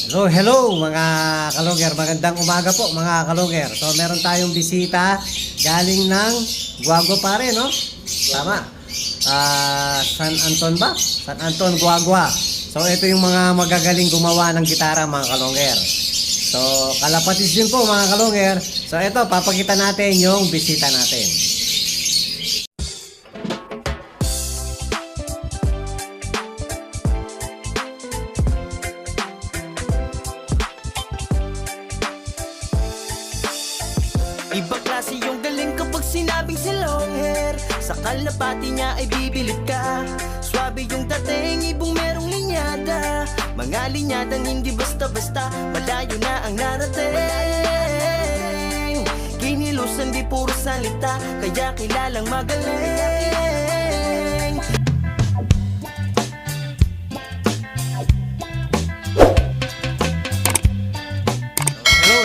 So, hello mga kalongger. Magandang umaga po mga kalongger. So, meron tayong bisita galing ng Guagua pare, no? Tama. San Anton ba? San Anton, Guagua. So, ito yung mga magagaling gumawa ng gitara mga kalongger. So, kalapatid din po mga kalongger. So, ito, papakita natin yung bisita natin. Ibang klase yung galing kapag sinabing si long hair. Sa kalapati niya ay bibilip ka. Swabe yung dating, ibong merong linyada. Mga linyadang hindi basta-basta, malayo na ang narating. Kinilusan di puro salita, kaya kilalang magaling.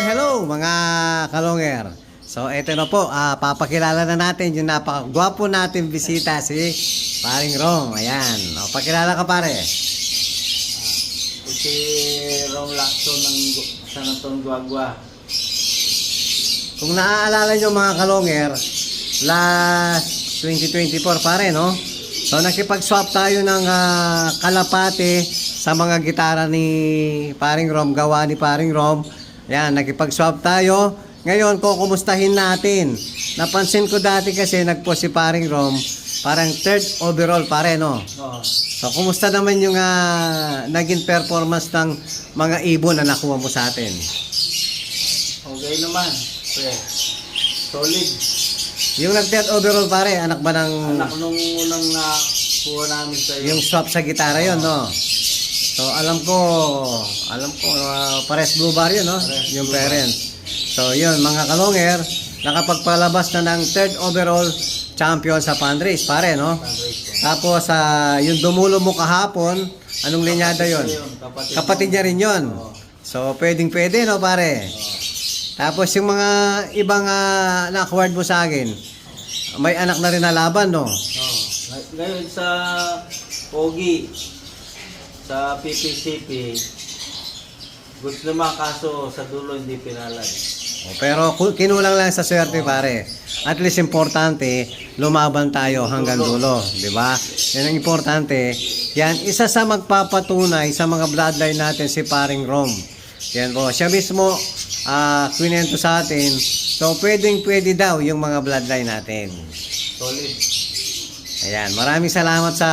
Hello mga kalongger. So ito na po, papakilala na natin yung napakagwapo natin bisita, si Paring Rom. Ayan, o, pakilala ka pare. Si Rom Lacson ng San Anton, Guagua. Kung naaalala nyo mga kalongger, last 2024 pare, no? So nakipag-swap tayo ng kalapate sa mga gitara ni Paring Rom, gawa ni Paring Rom. Ayan, nakipag-swap tayo. Ngayon, kukumustahin natin. Napansin ko dati kasi nagpo si Paring Rom, parang third overall pare, no? Oh, So, kumusta naman yung naging performance ng mga ibon na nakuha mo sa atin? okay naman. Pre. Solid. Yung nag-third overall pare, anak ba ng... Anak nung unang nakuha namin sa iyo. Yung swap sa gitara yon, no? So, alam ko, pares blue bar yun, no? Pares Yung blue bar. parents. So, yun, mga kalongger, nakapagpalabas na ng third overall champion sa fundraise, pare, no? Tapos, yung dumulo mo kahapon, anong linyada yon? Kapatid niya rin yun. So, pwedeng-pwede, no, pare? Tapos, yung mga ibang na-acquired mo sa akin, may anak na rin na laban, no? Ngayon sa Pogi, sa PPCP, goods naman kaso sa dulo hindi pinalad. Pero kinulang lang sa swerte pare. At least importante, lumaban tayo hanggang dulo, di ba? Yan ang importante. Yan, isa sa magpapatunay sa mga bloodline natin si Paring Rom. Yan po, siya mismo kwento sa atin. So, pwede daw yung mga bloodline natin. Solid. Ayan, maraming salamat sa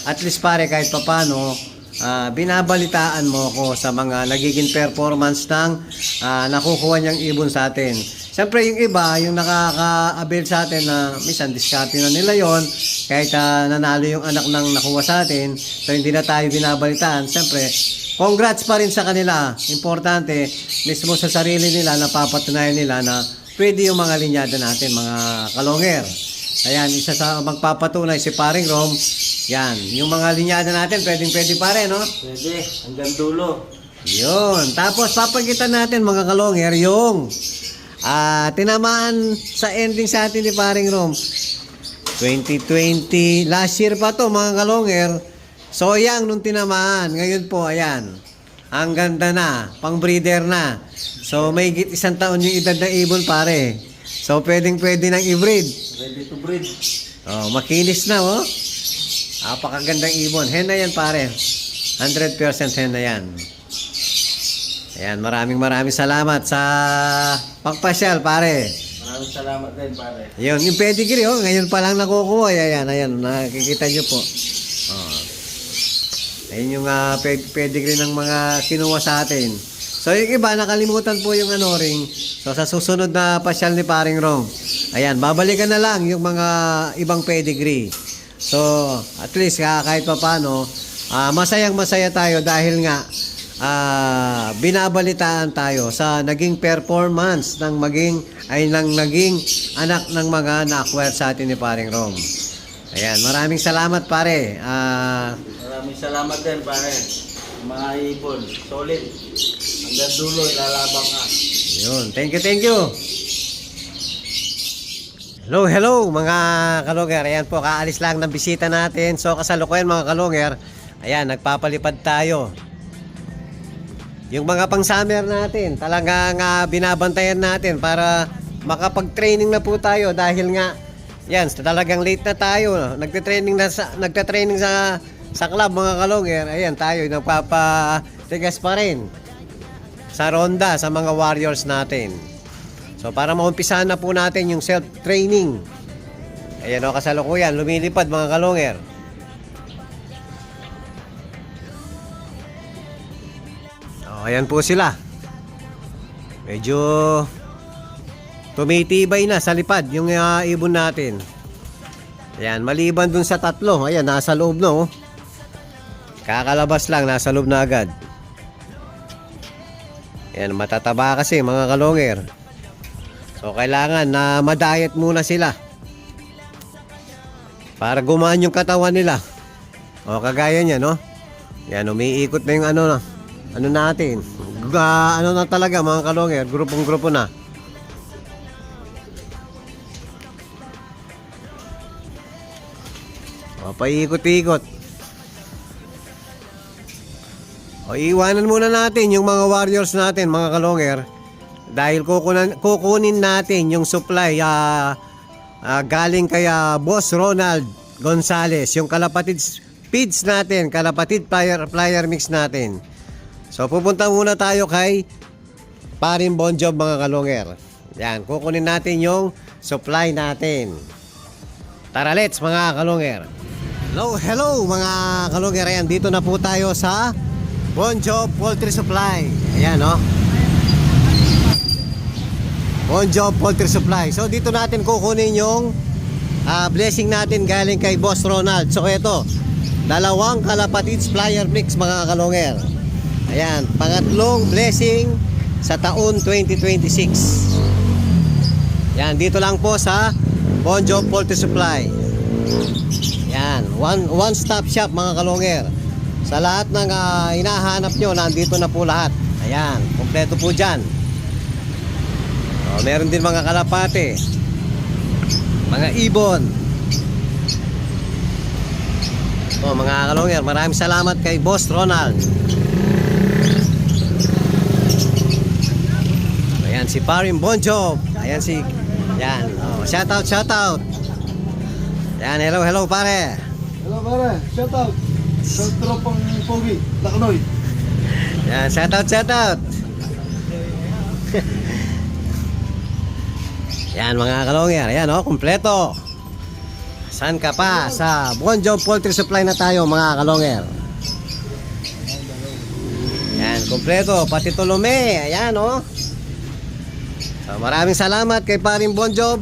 at least pare kahit papano binabalitaan mo ko sa mga nagiging performance ng nakukuha niyang ibon sa atin. Siyempre yung iba, yung nakaka-avail sa atin na minsan diskarte na nila yon kahit nanalo yung anak ng nakuha sa atin, so hindi na tayo binabalitaan. Siyempre, congrats pa rin sa kanila. Importante, mismo sa sarili nila, napapatunayan nila na pwede yung mga linyada natin, mga kalongger. Ayan, isa sa magpapatunay si Paring Rom. Yan, yung mga linyada natin, pwede pare, no? Pwede, hanggang dulo. Yun. Tapos, papagitan natin, mga kalongger, yung tinamaan sa ending sa atin ni Paring Rom. 2020, last year pa to, mga kalongger. So, yang nung tinamaan. Ngayon po, ayan. Ang ganda na, pang breeder na. So, may isang taon yung edad na ibon, pare. So, pwede nang i-breed. Ready to breed. Oh, makinis na, oh. Apakagandang ibon. Hen na yan, pare. 100% hen na yan. Ayan, maraming salamat sa pagpasyal, pare. Maraming salamat din, pare. Yun, yung pedigree, oh. Ngayon pa lang nakukuha. Ayan, nakikita nyo po. Oh. Ayun yung pedigree ng mga kinuha sa atin. So, yung iba, nakalimutan po yung ring. So, sa susunod na pasyal ni Paring Rom, ayan, babalikan na lang yung mga ibang pedigree. So, at least kahit pa paano, masayang-masaya tayo dahil nga binabalitaan tayo sa naging performance ng naging anak ng mga na-acquire sa atin ni Paring Rom. Ayan, maraming salamat pare. Maraming salamat din, pare. Mga ibon, solid. Hanggang dulo, ilalabang ka. Yun, thank you. Hello mga kalongger. Ayan po, kaalis lang ng bisita natin. So kasalukuyan mga kalongger, ayan, nagpapalipad tayo. yung mga pang-summer natin, talagang binabantayan natin para makapag-training na po tayo dahil nga yan, talagang late na tayo. No? Nagta-training sa club mga kalongger. Ayan, tayo nagpapatigas pa rin sa ronda sa mga warriors natin. So para maumpisahan na po natin yung self-training. Ayan o, kasalukuyan, lumilipad mga kalongger. O, ayan po sila. Medyo tumitibay na sa lipad yung ibon natin. Ayan, maliban dun sa tatlo. Ayan, nasa loob no. Kakalabas lang, nasa loob na agad. Ayan, matataba kasi mga kalongger. So, kailangan na ma-diet muna sila. Para gumaan yung katawan nila. O, kagaya niya, no? Yan, umiikot na yung ano natin. Ano na talaga mga kalongger, grupong-grupo na. O, paikot-ikot. O, iwanan muna natin yung mga warriors natin, mga kalongger. Dahil kukunin natin yung supply galing kay Boss Ronald Gonzales, yung kalapatid feeds natin, kalapatid flyer mix natin. So pupunta muna tayo kay Paring Bon Job mga kalongger. Yan, kukunin natin yung supply natin. Tara, let's mga kalongger. Hello mga kalongger. Ayan, dito na po tayo sa Bon Job Poultry Supply. Ayan, no? Bon Job Poultry Supply. So dito natin kukunin yung blessing natin galing kay Boss Ronald. So ito, dalawang kalapatids flyer mix mga kalongger. Ayan, pangatlong blessing sa taon 2026. Yan, dito lang po sa Bon Job Poultry Supply. Yan, one stop shop mga kalongger. Sa lahat ng hinahanap nyo, nandito na po lahat. Ayan, kompleto po dyan. Meron din mga kalapate, mga ibon. Mga kalongger, maraming salamat kay Boss Ronald. Ayan si Paring Bon Job. Ayan si yan. Shout out. Yan, hello pare. Hello pare, shout out. Sa tropang Pogi, Laknoy. Yan, shout out. Yan mga kalongger, ayan kompleto. Saan ka pa? Sa Bon Job Poultry Supply na tayo mga kalongger. Yan, kompleto, pati Tolome, ayan So, maraming salamat kay Paring Bon Job.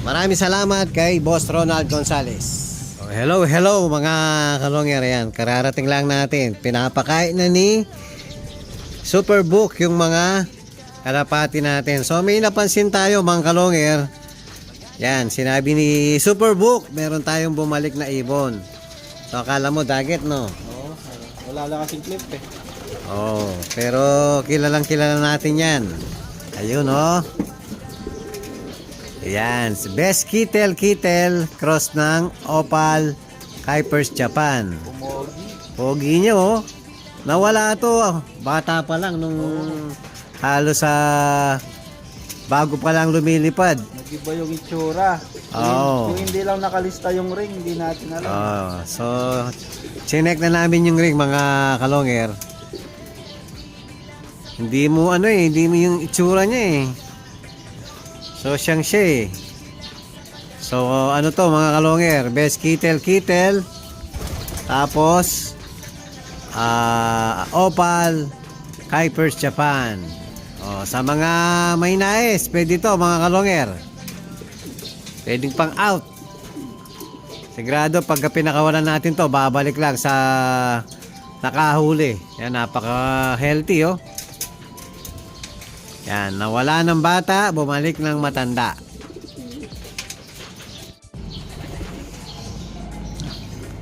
Maraming salamat kay Boss Ronald Gonzales. Hello mga kalongger, ayan, kararating lang natin. Pinapakain na ni Superbook yung mga kalapati natin. So may napansin tayo mga kalongger. Yan, sinabi ni Superbook, meron tayong bumalik na ibon. So akala mo dagat, no? Oo, wala lang kasing clip eh. Pero kilala natin yan. Ayun, Ayan, best Kittel cross ng Opal Kuipers Japan. Pogi niya, nawala to. Bata pa lang nung halos bago pa lang lumilipad. Nag-iba yung itsura. Yung hindi lang nakalista yung ring, hindi natin alam. So, chinek na namin yung ring mga kalongger. Hindi mo yung itsura niya So, siya So, to mga kalongger, best Kittel. Tapos, Opal Kuipers Japan. Sa mga may nais, pwede to mga kalongger. Pwedeng pang out. Sigurado pagka pinakawalan natin to, babalik lang sa nakahuli. Yan, napaka healthy Yan, nawala ng bata, bumalik ng matanda.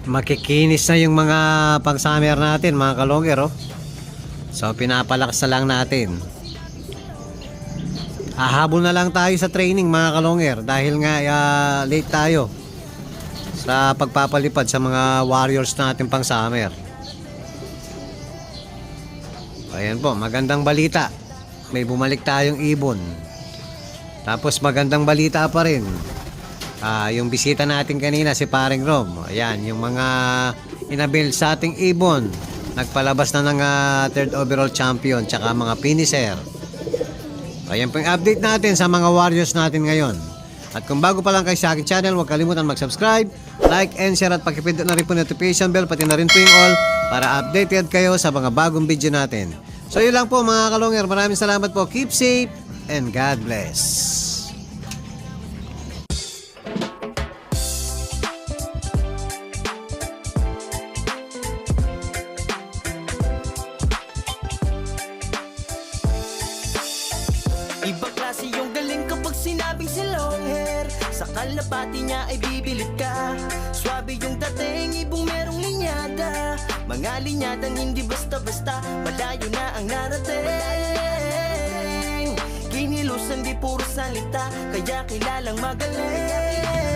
Makikinis na yung mga pang-summer natin mga kalongger So pinapalakas na lang natin. Hahabol na lang tayo sa training mga kalongger dahil nga late tayo sa pagpapalipad sa mga warriors natin pang summer. Ayan po, magandang balita. May bumalik tayong ibon. Tapos magandang balita pa rin. Yung bisita natin kanina, si Paring Rom. Ayan, yung mga inabil sa ating ibon. Nagpalabas na ng third overall champion, tsaka mga finisher. Ayan po yung update natin sa mga warriors natin ngayon. At kung bago pa lang kayo sa aking channel, huwag kalimutan mag-subscribe, like and share at pakipindot na rin po notification bell, pati na rin po yung all para updated kayo sa mga bagong video natin. So yun lang po mga kalonger, maraming salamat po. Keep safe and God bless. Ibang klase yung galing kapag sinabing si long hair. Sa kalapati niya ay bibilid ka. Swabe yung dating, ibong merong linyada. Mga linyadang hindi basta-basta, malayo na ang narating. Kinilusan di puro salita, kaya kilalang magaling.